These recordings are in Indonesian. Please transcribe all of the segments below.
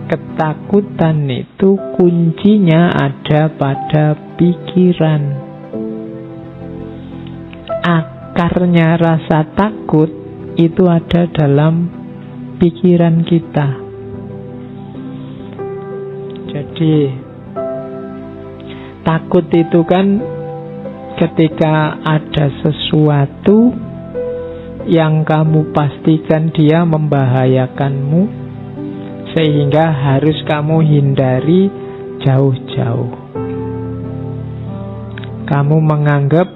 Ketakutan itu kuncinya ada pada pikiran. Akarnya rasa takut itu ada dalam pikiran kita. Jadi takut itu kan ketika ada sesuatu yang kamu pastikan dia membahayakanmu, sehingga harus kamu hindari jauh-jauh. Kamu menganggap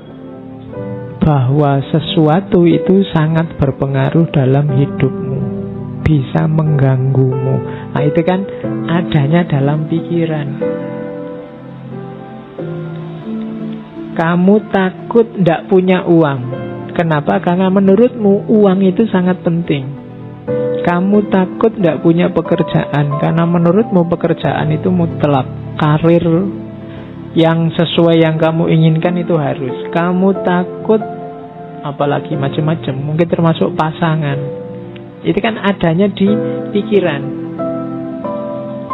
bahwa sesuatu itu sangat berpengaruh dalam hidupmu, bisa mengganggumu. Nah, itu kan adanya dalam pikiran. Kamu takut tidak punya uang. Kenapa? Karena menurutmu uang itu sangat penting. Kamu takut tidak punya pekerjaan, karena menurutmu pekerjaan itu mutlak. Karir yang sesuai yang kamu inginkan itu harus. Kamu takut, apalagi macam-macam, mungkin termasuk pasangan. Itu kan adanya di pikiran.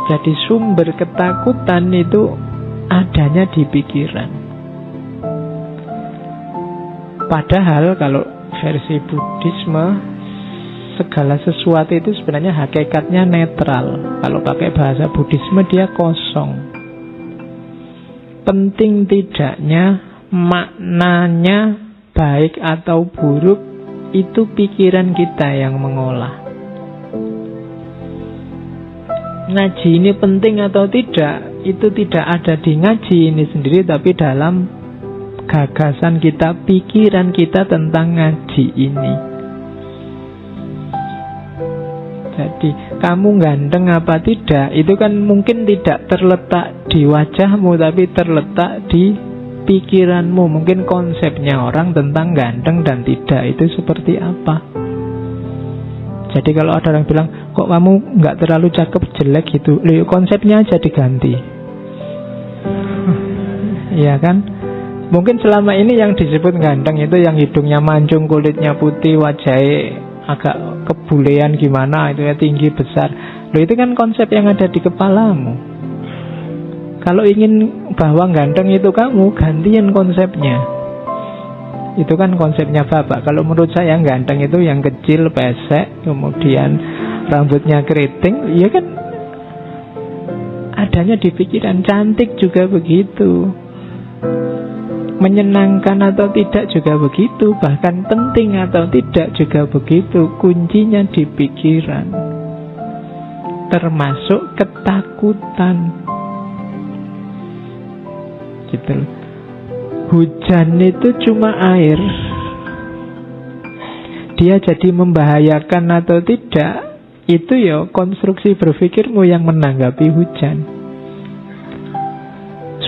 Jadi sumber ketakutan itu adanya di pikiran. Padahal kalau versi Buddhisme, segala sesuatu itu sebenarnya hakikatnya netral. Kalau pakai bahasa Buddhisme dia kosong. Penting tidaknya, maknanya baik atau buruk, itu pikiran kita yang mengolah. Ngaji ini penting atau tidak, itu tidak ada di ngaji ini sendiri, tapi dalam gagasan kita, pikiran kita tentang ngaji ini. Jadi kamu ganteng apa tidak, itu kan mungkin tidak terletak di wajahmu, tapi terletak di pikiranmu. Mungkin konsepnya orang tentang ganteng dan tidak itu seperti apa. Jadi kalau ada orang bilang, kok kamu gak terlalu cakep, jelek gitu, konsepnya aja diganti. Iya kan? Mungkin selama ini yang disebut ganteng itu yang hidungnya mancung, kulitnya putih, wajahnya agak kebulean gimana, itu ya tinggi besar. Itu kan konsep yang ada di kepalamu. Kalau ingin bahwa ganteng itu kamu, gantiin konsepnya. Itu kan konsepnya Bapak. Kalau menurut saya ganteng itu yang kecil, pesek, kemudian rambutnya keriting, ya kan adanya di pikiran. Cantik juga begitu. Menyenangkan atau tidak juga begitu. Bahkan penting atau tidak juga begitu. Kuncinya di pikiran. Termasuk ketakutan. Gitu. Hujan itu cuma air. Dia jadi membahayakan atau tidak, itu ya konstruksi berpikirmu yang menanggapi hujan.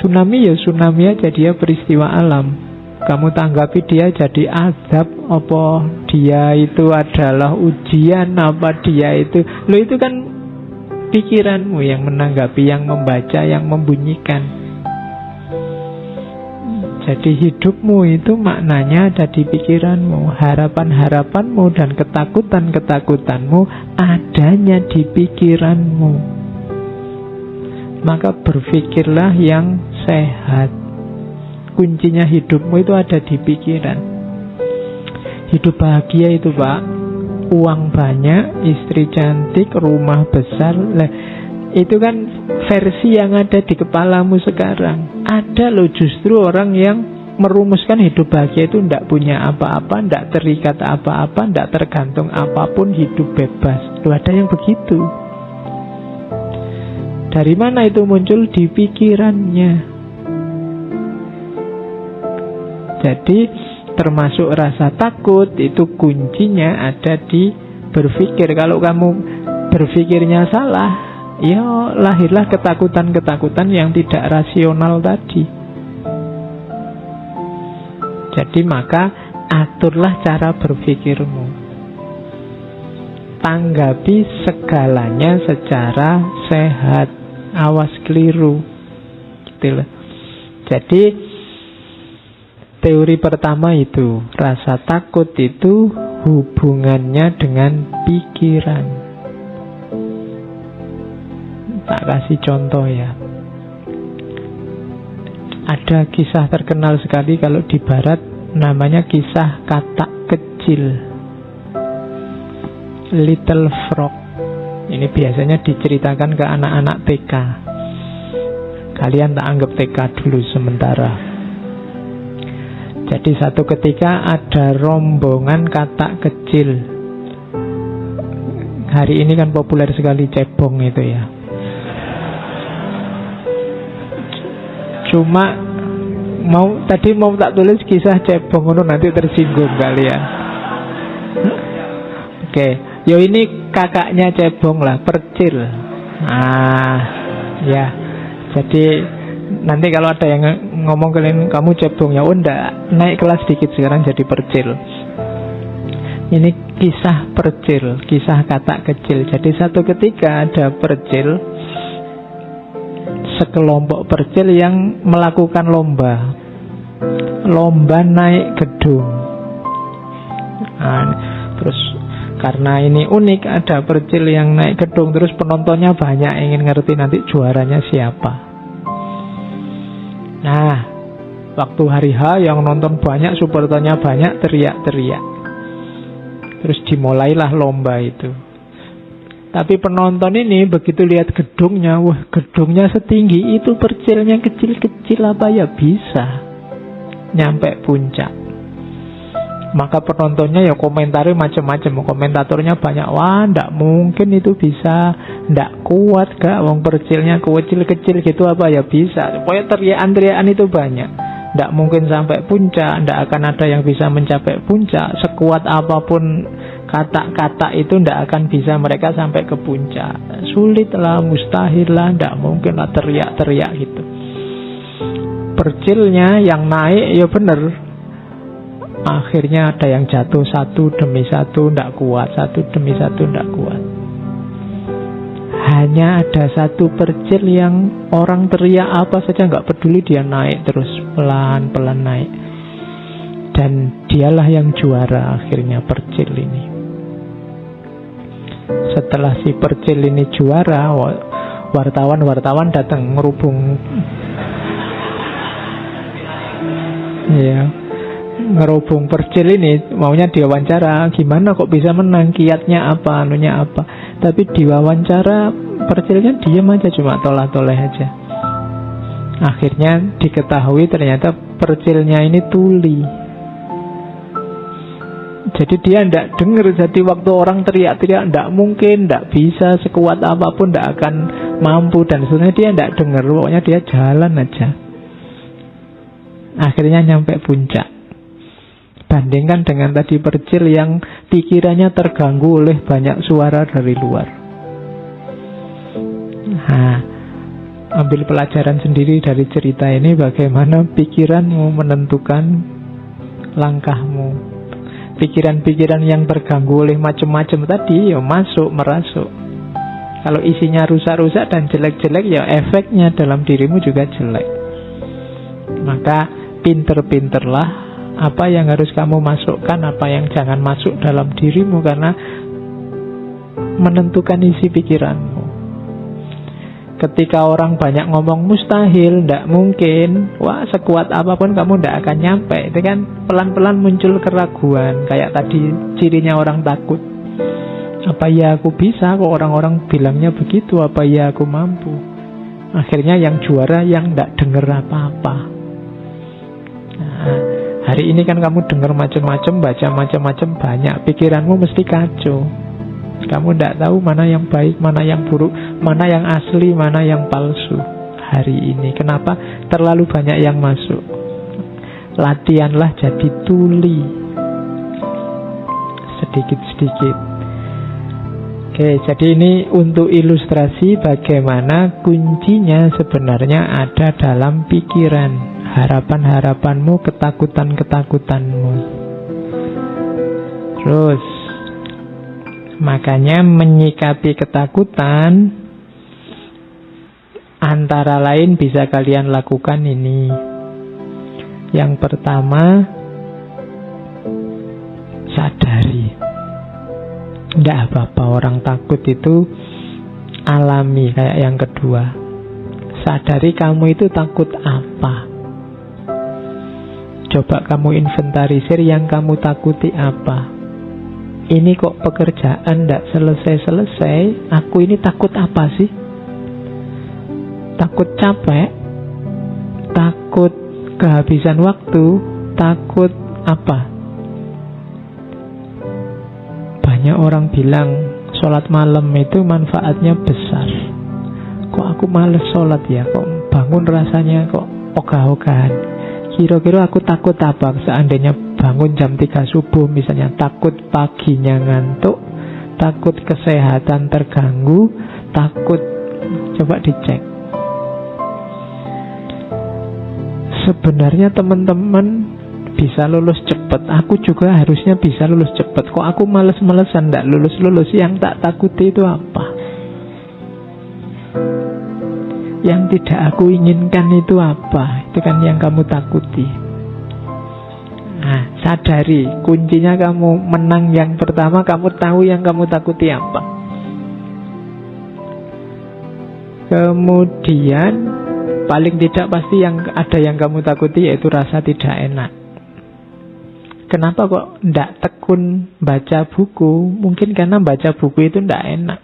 Tsunami ya tsunami aja, dia peristiwa alam. Kamu tanggapi dia jadi azab, apa dia itu adalah ujian, apa dia itu, itu kan pikiranmu yang menanggapi, yang membaca, yang membunyikan. Jadi hidupmu itu maknanya ada di pikiranmu. Harapan-harapanmu dan ketakutan-ketakutanmu adanya di pikiranmu. Maka berpikirlah yang sehat. Kuncinya hidupmu itu ada di pikiran. Hidup bahagia itu Pak, uang banyak, istri cantik, rumah besar, itu kan versi yang ada di kepalamu sekarang. Ada loh justru orang yang merumuskan hidup bahagia itu tidak punya apa-apa, tidak terikat apa-apa, tidak tergantung apapun, hidup bebas. Ada yang begitu. Dari mana itu muncul? Di pikirannya. Jadi termasuk rasa takut itu kuncinya ada di berpikir. Kalau kamu berpikirnya salah, ya lahirlah ketakutan-ketakutan yang tidak rasional tadi. Jadi maka aturlah cara berpikirmu. Tanggapi segalanya secara sehat. Awas keliru. Gitu loh. Jadi teori pertama itu, rasa takut itu hubungannya dengan pikiran. Tak kasih contoh ya. Ada kisah terkenal sekali kalau di barat, namanya kisah katak kecil, Little Frog. Ini biasanya diceritakan ke anak-anak TK. Kalian tak anggap TK dulu sementara. Jadi satu ketika ada rombongan katak kecil. Hari ini kan populer sekali cebong itu ya. Cuma tadi mau tak tulis kisah cebong itu nanti tersinggung kalian. Oke, yo ini kakaknya cebong lah, Percil. Ya. Jadi nanti kalau ada yang ngomong kalian kamu cebong, ya enggak, naik kelas dikit sekarang jadi Percil. Ini kisah Percil, kisah katak kecil. Jadi satu ketika ada Percil, sekelompok Percil yang melakukan lomba naik gedung. Terus karena ini unik, ada Percil yang naik gedung, terus penontonnya banyak, ingin ngerti nanti juaranya siapa. Nah, waktu hari H yang nonton banyak, supporternya banyak, teriak-teriak. Terus dimulailah lomba itu. Tapi penonton ini begitu lihat gedungnya, wah gedungnya setinggi itu, Percilnya kecil-kecil, apa ya bisa nyampe puncak. Maka penontonnya ya komentari macam-macam. Komentatornya banyak, wah ndak mungkin itu bisa, ndak kuat gak, wong Percilnya kecil-kecil gitu, apa ya bisa. Pokoknya teriakan-teriakan itu banyak. Ndak mungkin sampai puncak, ndak akan ada yang bisa mencapai puncak. Sekuat apapun kata-kata itu ndak akan bisa mereka sampai ke puncak. Sulit lah, mustahil lah, ndak mungkin lah, teriak-teriak gitu. Percilnya yang naik ya bener, akhirnya ada yang jatuh satu demi satu, ndak kuat, satu demi satu, ndak kuat. Hanya ada satu Percil yang orang teriak apa saja nggak peduli, dia naik terus, pelan-pelan naik. Dan dialah yang juara akhirnya, Percil ini. Setelah si Percil ini juara, wartawan datang ngerubung. Ya, ngerubung Percil ini, maunya diwawancara, gimana kok bisa menang, kiatnya apa, anunya apa. Tapi diwawancara Percilnya diam aja, cuma toleh-toleh aja. Akhirnya diketahui ternyata Percilnya ini tuli. Jadi dia tidak dengar. Jadi waktu orang teriak-teriak, tidak mungkin, tidak bisa, sekuat apapun tidak akan mampu, dan sebenarnya dia tidak dengar. Pokoknya dia jalan aja. Akhirnya nyampe puncak. Bandingkan dengan tadi Percil yang pikirannya terganggu oleh banyak suara dari luar. Nah, ambil pelajaran sendiri dari cerita ini, bagaimana pikiranmu menentukan langkahmu. Pikiran-pikiran yang terganggu oleh macam-macam tadi, ya merasuk. Kalau isinya rusak-rusak dan jelek-jelek, ya efeknya dalam dirimu juga jelek. Maka pinter-pinterlah apa yang harus kamu masukkan, apa yang jangan masuk dalam dirimu, karena menentukan isi pikiranmu. Ketika orang banyak ngomong mustahil, tidak mungkin, wah sekuat apapun kamu tidak akan nyampe. Itu kan pelan-pelan muncul keraguan. Kayak tadi cirinya orang takut. Apa ya aku bisa, kok orang-orang bilangnya begitu, apa ya aku mampu. Akhirnya yang juara yang tidak dengar apa-apa. Nah, hari ini kan kamu dengar macam-macam, baca macam-macam, banyak, pikiranmu mesti kacau. Kamu tidak tahu mana yang baik, mana yang buruk, mana yang asli, mana yang palsu hari ini. Kenapa? Terlalu banyak yang masuk. Latihanlah jadi tuli, sedikit-sedikit. Oke, jadi ini untuk ilustrasi bagaimana kuncinya sebenarnya ada dalam pikiran. Harapan-harapanmu, ketakutan-ketakutanmu. Terus makanya menyikapi ketakutan antara lain bisa kalian lakukan ini. Yang pertama, sadari, tidak apa-apa orang takut itu alami kayak yang kedua. Sadari kamu itu takut apa. Coba kamu inventarisir yang kamu takuti apa. Ini kok pekerjaan tidak selesai-selesai. Aku ini takut apa sih? Takut capek? Takut kehabisan waktu? Takut apa? Banyak orang bilang sholat malam itu manfaatnya besar. Kok aku males sholat ya? Kok bangun rasanya kok ogah-ogahan? Kira-kira aku takut apa? Seandainya bangun jam 3 subuh misalnya, takut paginya ngantuk, takut kesehatan terganggu, takut. Coba dicek. Sebenarnya teman-teman bisa lulus cepat. Aku juga harusnya bisa lulus cepat. Kok aku males-malesan tidak lulus-lulus? Yang tak takuti itu apa? Yang tidak aku inginkan itu apa? Itu kan yang kamu takuti. Nah, sadari, kuncinya kamu menang yang pertama, kamu tahu yang kamu takuti apa. Kemudian paling tidak pasti yang ada yang kamu takuti, yaitu rasa tidak enak. Kenapa kok tidak tekun baca buku? Mungkin karena baca buku itu tidak enak.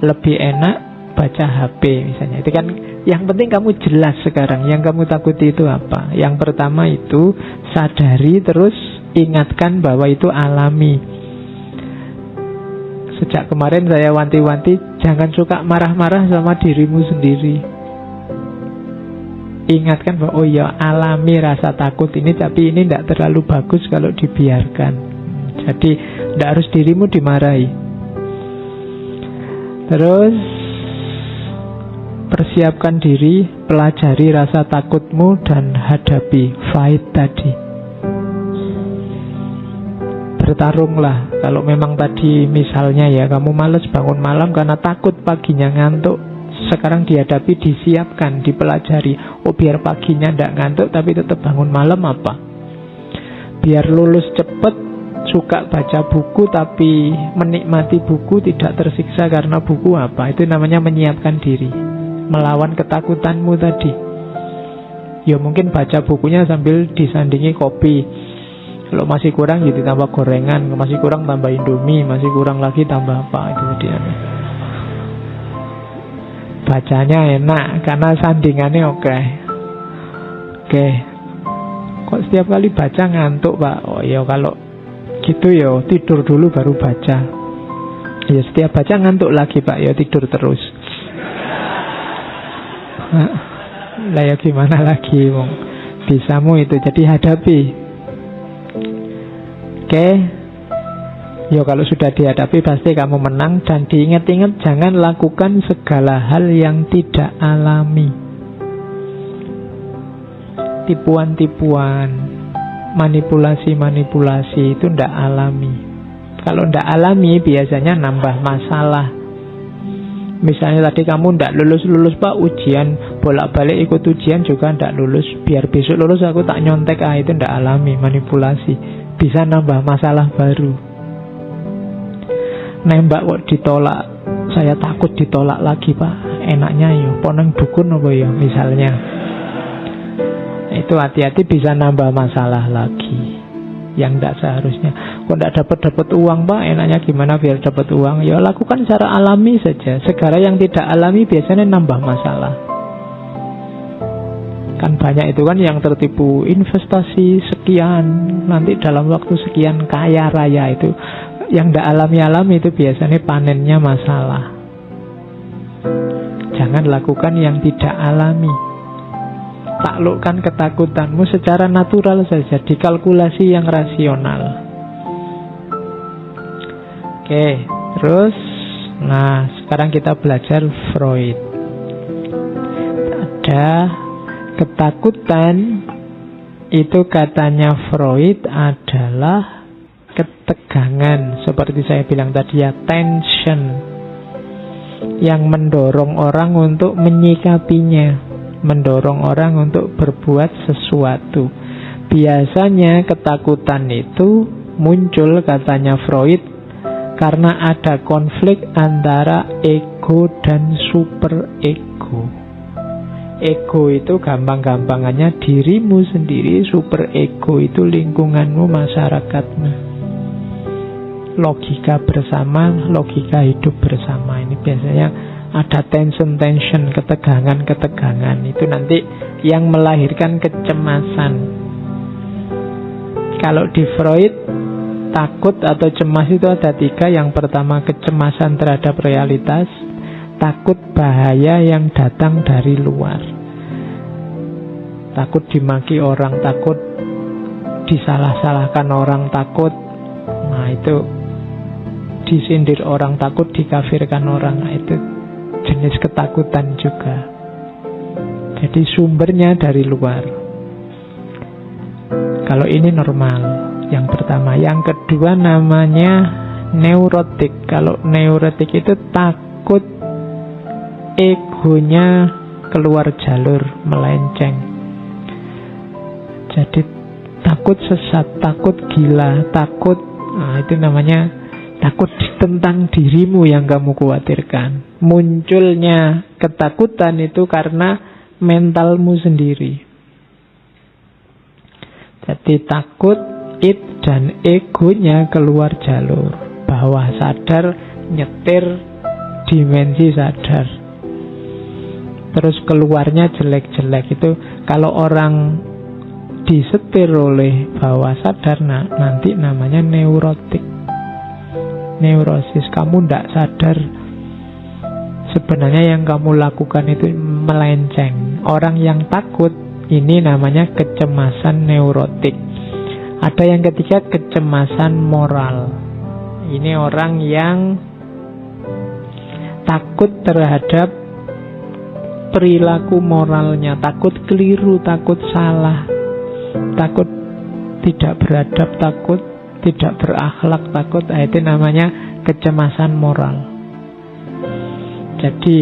Lebih enak baca HP misalnya. Itu kan yang penting kamu jelas sekarang yang kamu takuti itu apa. Yang pertama itu sadari, terus ingatkan bahwa itu alami. Sejak kemarin saya wanti-wanti, jangan suka marah-marah sama dirimu sendiri. Ingatkan bahwa oh ya, alami rasa takut ini, tapi ini tidak terlalu bagus kalau dibiarkan. Jadi tidak harus dirimu dimarahi. Terus persiapkan diri, pelajari rasa takutmu dan hadapi, fight tadi. Bertarunglah. Kalau memang tadi misalnya ya, kamu malas bangun malam karena takut paginya ngantuk, sekarang dihadapi, disiapkan, dipelajari. Oh, biar paginya tidak ngantuk tapi tetap bangun malam apa? Biar lulus cepat, suka baca buku tapi menikmati buku, tidak tersiksa karena buku apa? Itu namanya menyiapkan diri, melawan ketakutanmu tadi. Ya mungkin baca bukunya sambil disandingi kopi. Kalau masih kurang ya ditambah gorengan, masih kurang tambah Indomie, masih kurang lagi tambah apa, itu dia. Bacanya enak karena sandingannya oke. Kok setiap kali baca ngantuk, Pak? Oh ya kalau gitu ya tidur dulu baru baca. Ya setiap baca ngantuk lagi, Pak, ya tidur terus. Lah ya gimana lagi, wong bisamu itu. Jadi hadapi. Ya kalau sudah dihadapi pasti kamu menang. Dan diingat-ingat, jangan lakukan segala hal yang tidak alami. Tipuan-tipuan, manipulasi-manipulasi itu tidak alami. Kalau tidak alami biasanya nambah masalah. Misalnya tadi kamu tidak lulus-lulus, Pak, ujian, bolak-balik ikut ujian juga tidak lulus. Biar besok lulus aku tak nyontek, itu tidak alami, manipulasi. Bisa nambah masalah baru. Nembak kok ditolak, saya takut ditolak lagi, Pak. Enaknya ya poneng dukun apa ya misalnya. Itu hati-hati, bisa nambah masalah lagi yang tidak seharusnya. Kok tidak dapat uang, Pak, enaknya gimana biar dapat uang? Ya lakukan secara alami saja. Segala yang tidak alami biasanya nambah masalah. Kan banyak itu kan yang tertipu, investasi sekian, nanti dalam waktu sekian kaya raya. Itu yang tidak alami-alami itu biasanya panennya masalah. Jangan lakukan yang tidak alami. Taklukkan ketakutanmu secara natural saja, dikalkulasi yang rasional. Oke, terus nah sekarang kita belajar Freud. Ada ketakutan, itu katanya Freud adalah ketegangan, seperti saya bilang tadi ya, tension, yang mendorong orang untuk menyikapinya, mendorong orang untuk berbuat sesuatu. Biasanya ketakutan itu muncul, katanya Freud, Karena ada konflik antara ego dan superego. Ego itu gampang-gampangannya dirimu sendiri, superego itu lingkunganmu, masyarakatmu. Logika bersama, logika hidup bersama. Ini biasanya ada tension, ketegangan. Itu nanti yang melahirkan kecemasan. Kalau di Freud, takut atau cemas itu ada 3. Yang pertama kecemasan terhadap realitas, takut bahaya yang datang dari luar, takut dimaki orang, takut disalah-salahkan orang, takut itu disindir orang, takut dikafirkan orang. Itu jenis ketakutan juga. Jadi sumbernya dari luar. Kalau ini normal, yang pertama. Yang kedua namanya neurotik. Kalau neurotik itu takut egonya keluar jalur, melenceng. Jadi takut sesat, takut gila, takut itu namanya takut tentang dirimu yang kamu khawatirkan. Munculnya ketakutan itu karena mentalmu sendiri. Jadi takut id dan egonya keluar jalur, bawah sadar nyetir dimensi sadar, terus keluarnya jelek-jelek. Itu kalau orang disetir oleh bawah sadar, nanti namanya neurotik, neurosis. Kamu tidak sadar sebenarnya yang kamu lakukan itu melenceng. Orang yang takut ini namanya kecemasan neurotik. Ada yang ketiga kecemasan moral. Ini orang yang takut terhadap perilaku moralnya, takut keliru, takut salah, takut tidak beradab, takut tidak berakhlak, takut. Itu namanya kecemasan moral. Jadi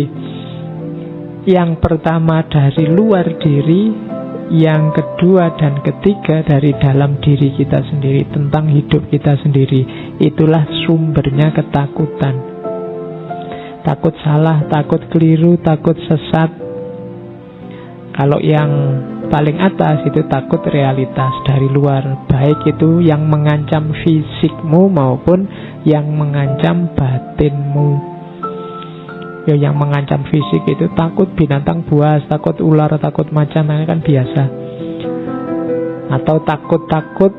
yang pertama dari luar diri, yang kedua dan ketiga dari dalam diri kita sendiri, tentang hidup kita sendiri. Itulah sumbernya ketakutan. Takut salah, takut keliru, takut sesat. Kalau yang paling atas itu takut realitas dari luar, baik itu yang mengancam fisikmu maupun yang mengancam batinmu. Ya, yang mengancam fisik itu takut binatang buas, takut ular, takut macan, kan biasa. Atau takut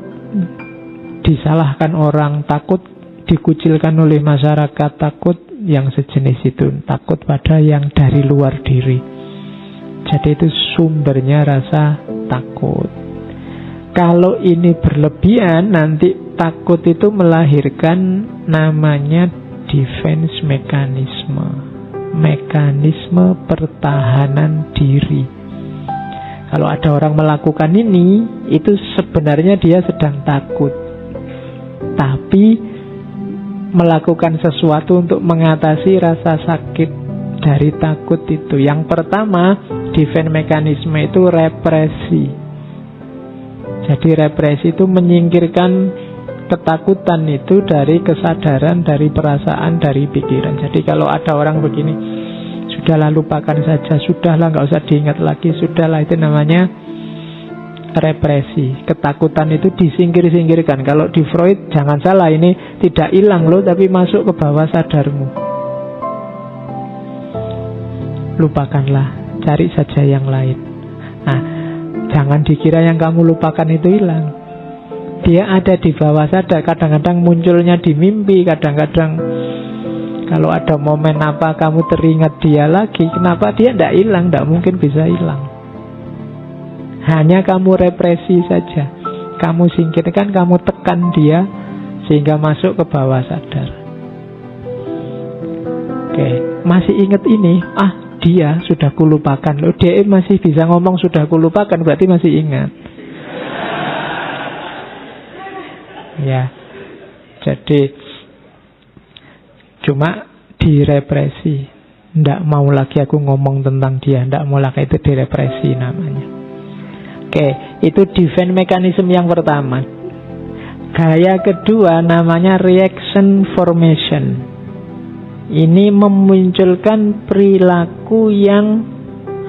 disalahkan orang, takut dikucilkan oleh masyarakat, takut yang sejenis itu, takut pada yang dari luar diri. Jadi itu sumbernya rasa takut. Kalau ini berlebihan, nanti takut itu melahirkan namanya defense mechanism, mekanisme pertahanan diri. Kalau ada orang melakukan ini, itu sebenarnya dia sedang takut, tapi melakukan sesuatu untuk mengatasi rasa sakit dari takut itu. Yang pertama, defense mekanisme itu represi. Jadi represi itu menyingkirkan ketakutan itu dari kesadaran, dari perasaan, dari pikiran. Jadi kalau ada orang begini, sudahlah lupakan saja, sudahlah nggak usah diingat lagi, sudahlah, itu namanya represi. Ketakutan itu disingkir-singkirkan. Kalau di Freud, jangan salah, ini tidak hilang loh, tapi masuk ke bawah sadarmu. Lupakanlah, cari saja yang lain. Nah, jangan dikira yang kamu lupakan itu hilang. Dia ada di bawah sadar. Kadang-kadang munculnya di mimpi, kadang-kadang kalau ada momen apa kamu teringat dia lagi. Kenapa dia tidak hilang? Tidak mungkin bisa hilang. Hanya kamu represi saja. Kamu singkirkan, kamu tekan dia sehingga masuk ke bawah sadar. Oke, masih ingat ini? Dia sudah kulupakan. Loh, dia masih bisa ngomong sudah kulupakan, berarti masih ingat. Ya, jadi cuma direpresi. Tidak mau lagi aku ngomong tentang dia, tidak mau lagi, itu direpresi namanya. Oke, itu defense mechanism yang pertama. Gaya kedua namanya reaction formation. Ini memunculkan perilaku yang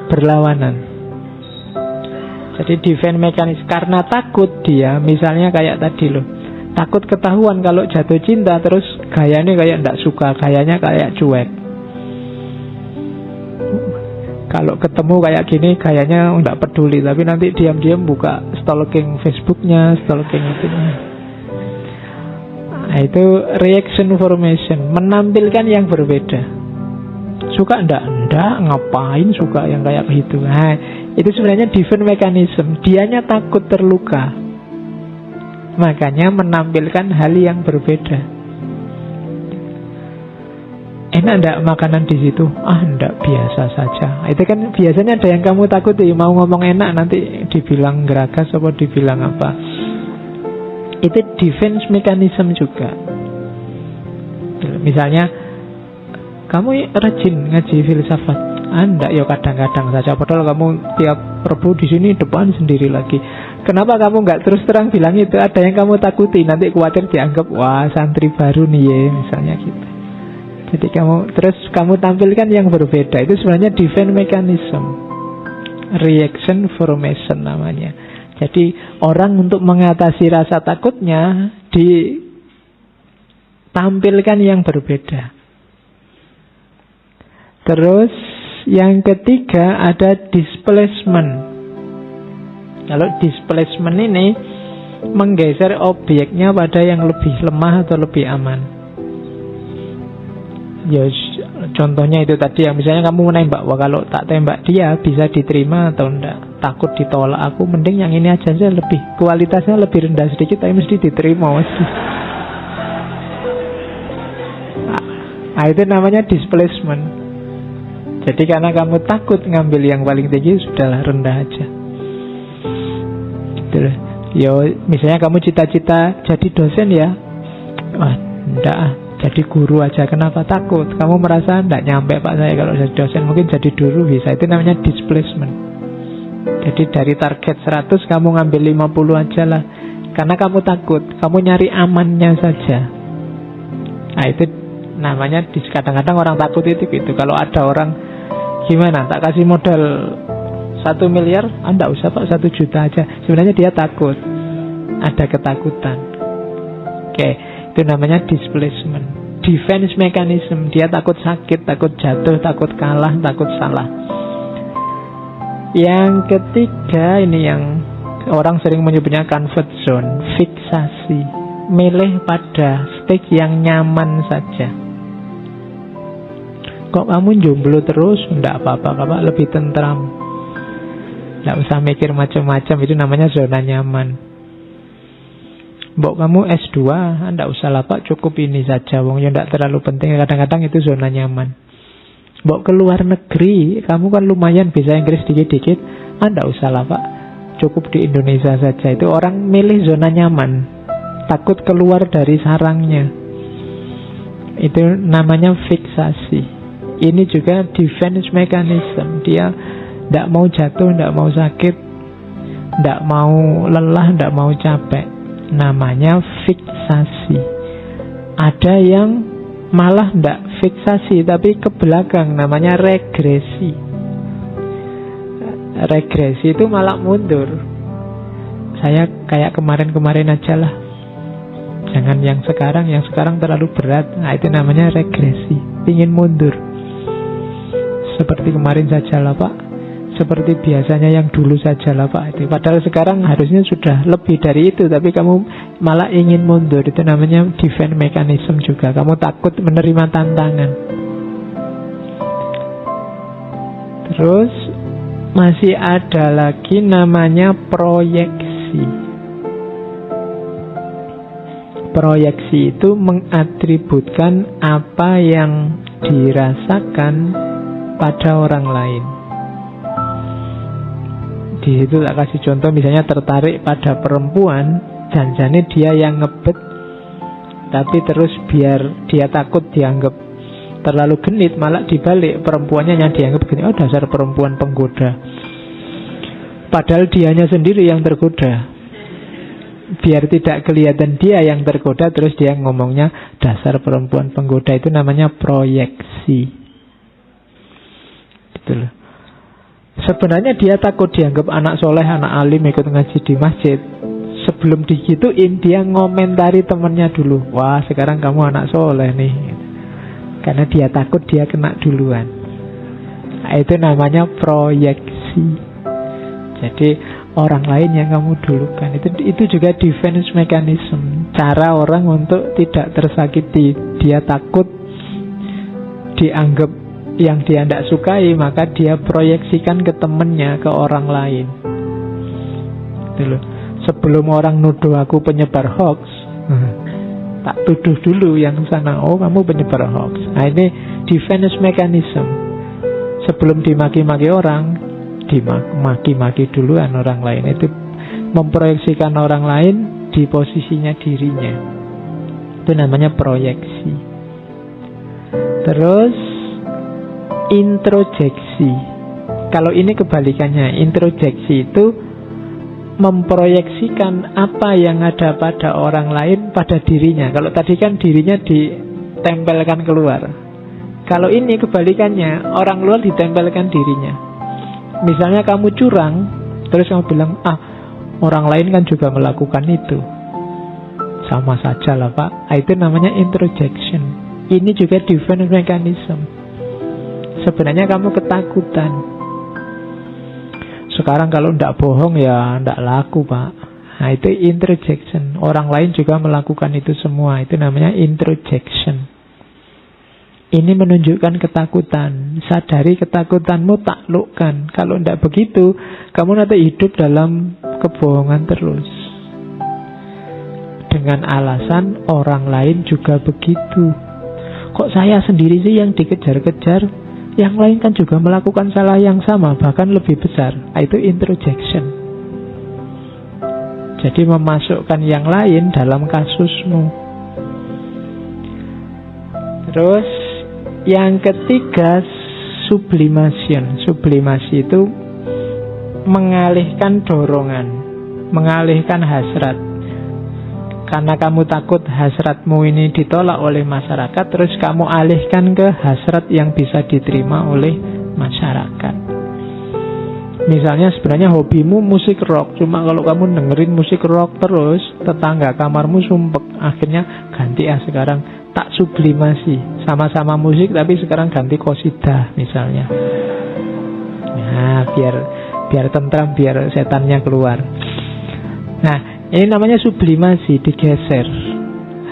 berlawanan. Jadi defense mechanism, karena takut dia, misalnya kayak tadi loh, takut ketahuan kalau jatuh cinta, terus gayanya kayak nggak suka, gayanya kayak cuek. Kalau ketemu kayak gini, gayanya nggak peduli, tapi nanti diam-diam buka stalking Facebooknya, stalking itunya. Nah, itu reaction formation, menampilkan yang berbeda. Suka ndak, ngapain suka yang kayak gitu. Nah, itu sebenarnya defense mechanism. Dianya takut terluka, makanya menampilkan hal yang berbeda. Enak ndak makanan di situ? Ah, ndak, biasa saja. Itu kan biasanya ada yang kamu takuti. Mau ngomong enak nanti dibilang geragas atau dibilang apa. Itu defense mechanism juga. Misalnya, kamu rajin ngaji filsafat. Anda ya kadang-kadang saja. Padahal kamu tiap Rabu di sini depan sendiri lagi. Kenapa kamu nggak terus terang bilang itu? Ada yang kamu takuti. Nanti khawatir dianggap wah santri baru nih ya, misalnya gitu. Jadi kamu tampilkan yang berbeda. Itu sebenarnya defense mechanism, reaction formation namanya. Jadi orang untuk mengatasi rasa takutnya ditampilkan yang berbeda. Terus yang ketiga ada displacement. Kalau displacement ini menggeser objeknya pada yang lebih lemah atau lebih aman. Ya, contohnya itu tadi yang misalnya kamu menembak, wah kalau tak tembak dia bisa diterima atau enggak. Takut ditolak, aku mending yang ini aja lebih kualitasnya lebih rendah sedikit tapi mesti diterima mesti. Nah, itu namanya displacement. Jadi karena kamu takut ngambil yang paling tinggi, sudahlah rendah aja. Gitu. Yo, misalnya kamu cita-cita jadi dosen ya, wah enggak, jadi guru aja. Kenapa takut? Kamu merasa enggak nyampe Pak saya kalau jadi dosen, mungkin jadi guru bisa. Itu namanya displacement. Jadi dari target 100 kamu ngambil 50 aja lah. Karena kamu takut, kamu nyari amannya saja. Nah itu namanya, kadang-kadang orang takut itu gitu. Kalau ada orang, gimana, tak kasih modal 1 miliar, Anda usah Pak 1 juta aja. Sebenarnya dia takut, ada ketakutan. Oke, itu namanya displacement. Defense mechanism, dia takut sakit, takut jatuh, takut kalah, takut salah. Yang ketiga ini yang orang sering menyebutnya comfort zone, fiksasi, milih pada stage yang nyaman saja. Kok kamu jomblo terus? Enggak apa-apa, Bapak lebih tentram. Enggak usah mikir macam-macam, itu namanya zona nyaman. Mbok kamu S2, enggak usah lah Pak, cukup ini saja, wong ya enggak terlalu penting. Kadang-kadang itu zona nyaman. Mbok keluar negeri, kamu kan lumayan bisa Inggris dikit-dikit, enggak usah lah Pak, cukup di Indonesia saja. Itu orang milih zona nyaman, takut keluar dari sarangnya. Itu namanya fiksasi. Ini juga defense mechanism. Dia tidak mau jatuh, tidak mau sakit, tidak mau lelah, tidak mau capek. Namanya fiksasi. Ada yang malah tidak fiksasi tapi ke belakang, namanya regresi. Regresi itu malah mundur. Saya kayak kemarin-kemarin aja lah, jangan yang sekarang terlalu berat. Nah itu namanya regresi, ingin mundur. Seperti kemarin saja lah Pak, seperti biasanya yang dulu saja lah Pak. Itu padahal sekarang harusnya sudah lebih dari itu, tapi kamu malah ingin mundur. Itu namanya defense mechanism juga. Kamu takut menerima tantangan. Terus masih ada lagi namanya proyeksi. Proyeksi itu mengatributkan apa yang dirasakan pada orang lain. Di situ tak kasih contoh, misalnya tertarik pada perempuan, janjane dia yang ngebet, tapi terus biar dia takut dianggap terlalu genit, malah dibalik, perempuannya yang dianggap genit. Oh dasar perempuan penggoda, padahal dianya sendiri yang tergoda. biar tidak kelihatan dia yang tergoda, terus dia ngomongnya dasar perempuan penggoda. Itu namanya proyeksi. Gitu loh. Sebenarnya dia takut dianggap anak soleh, anak alim, ikut ngaji di masjid. Sebelum digituin, dia ngomentari temennya dulu. Wah, sekarang kamu anak soleh nih. Karena dia takut dia kena duluan. Nah, itu namanya proyeksi. Jadi orang lain yang kamu dulukan. Itu juga defense mechanism. Cara orang untuk tidak tersakiti. Dia takut dianggap yang dia tidak sukai, maka dia proyeksikan ke temennya, ke orang lain. Dulu. Sebelum orang nuduh aku penyebar hoax, tak tuduh dulu yang sana. Oh, kamu penyebar hoax. Nah, ini defense mechanism. Sebelum dimaki-maki orang, dimaki-maki duluan orang lain. Itu memproyeksikan orang lain di posisinya dirinya. Itu namanya proyeksi. Terus introjeksi. Kalau ini kebalikannya. Introjeksi itu memproyeksikan apa yang ada pada orang lain pada dirinya. Kalau tadi kan dirinya ditempelkan keluar. Kalau ini kebalikannya, orang luar ditempelkan dirinya. Misalnya kamu curang, terus kamu bilang, orang lain kan juga melakukan itu. Sama saja lah Pak. Itu namanya introjection. Ini juga defense mechanism. Sebenarnya kamu ketakutan. Sekarang kalau tidak bohong ya tidak laku Pak. Nah, itu introjection. Orang lain juga melakukan itu semua. Itu namanya introjection. Ini menunjukkan ketakutan. Sadari ketakutanmu, taklukkan. Kalau tidak begitu, kamu nanti hidup dalam kebohongan terus. Dengan alasan orang lain juga begitu. Kok saya sendiri sih yang dikejar-kejar? Yang lain kan juga melakukan salah yang sama, bahkan lebih besar. Itu introjection. Jadi memasukkan yang lain dalam kasusmu. Terus yang ketiga, sublimation. Sublimasi itu mengalihkan dorongan, mengalihkan hasrat. Karena kamu takut hasratmu ini ditolak oleh masyarakat, terus kamu alihkan ke hasrat yang bisa diterima oleh masyarakat. Misalnya sebenarnya hobimu musik rock, cuma kalau kamu dengerin musik rock terus, tetangga kamarmu sumpek. Akhirnya ganti sekarang tak sublimasi. Sama-sama musik tapi sekarang ganti qasidah misalnya. Nah, biar tentram, biar setannya keluar. Nah, ini namanya sublimasi, digeser.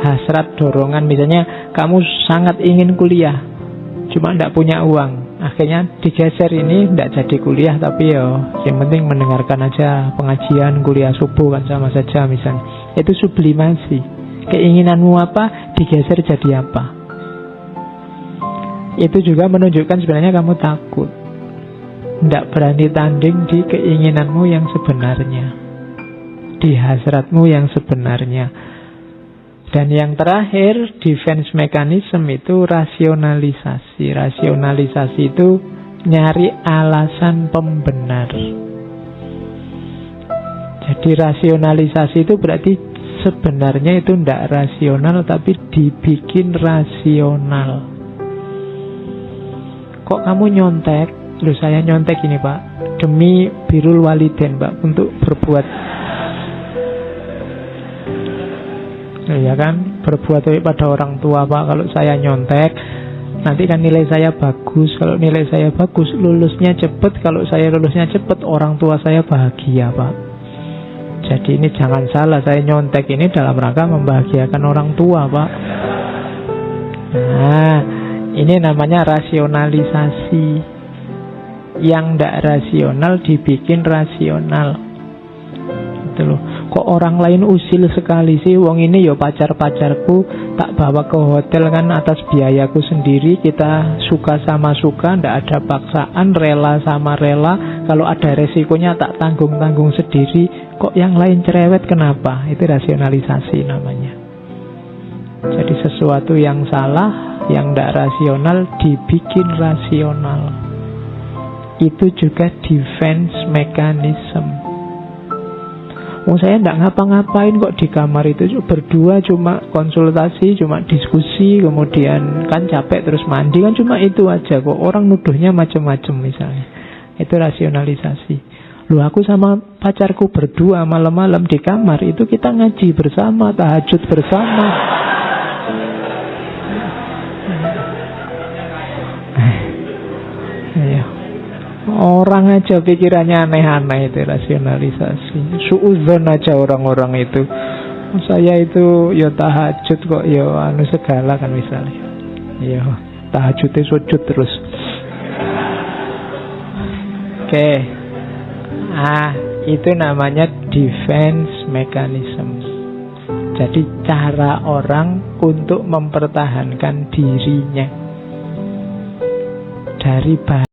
Hasrat, dorongan, misalnya kamu sangat ingin kuliah, cuma tidak punya uang. Akhirnya digeser ini, tidak jadi kuliah, tapi yang penting mendengarkan aja pengajian, kuliah subuh kan sama saja misalnya. Itu sublimasi. Keinginanmu apa, digeser jadi apa. Itu juga menunjukkan sebenarnya kamu takut. Tidak berani tanding di keinginanmu yang sebenarnya, di hasratmu yang sebenarnya. Dan yang terakhir, defense mechanism itu rasionalisasi. Rasionalisasi itu nyari alasan pembenar. Jadi rasionalisasi itu berarti sebenarnya itu tidak rasional, tapi dibikin rasional. Kok kamu nyontek? Loh, saya nyontek ini Pak, demi birrul walidain Pak, untuk berbuat, ya kan, berbuat baik pada orang tua Pak. Kalau saya nyontek, nanti kan nilai saya bagus. Kalau nilai saya bagus, lulusnya cepet. Kalau saya lulusnya cepet, orang tua saya bahagia Pak. Jadi ini jangan salah, saya nyontek ini dalam rangka membahagiakan orang tua Pak. Nah, ini namanya rasionalisasi. Yang tidak rasional dibikin rasional. Gitu loh. Kok orang lain usil sekali sih? Wong ini ya pacar-pacarku, tak bawa ke hotel kan atas biayaku sendiri. Kita suka sama suka, ndak ada paksaan, rela sama rela. Kalau ada resikonya tak tanggung-tanggung sendiri. Kok yang lain cerewet, kenapa? Itu rasionalisasi namanya. Jadi sesuatu yang salah, yang ndak rasional dibikin rasional. Itu juga defense mechanism. Oh, saya enggak ngapa-ngapain kok di kamar itu, berdua cuma konsultasi, cuma diskusi, kemudian kan capek terus mandi, kan cuma itu aja kok. Orang nuduhnya macam-macam misalnya. Itu rasionalisasi. Loh, aku sama pacarku berdua malam-malam di kamar, itu kita ngaji bersama, tahajud bersama. Ya. Orang aja pikirannya aneh-aneh, itu rasionalisasi. Suudzon aja orang-orang itu. Saya itu ya tahajud kok, ya anu segala kan misalnya. Ya tahajudnya sujud terus. Oke. Itu namanya defense mechanism. Jadi cara orang untuk mempertahankan dirinya dari bahaya.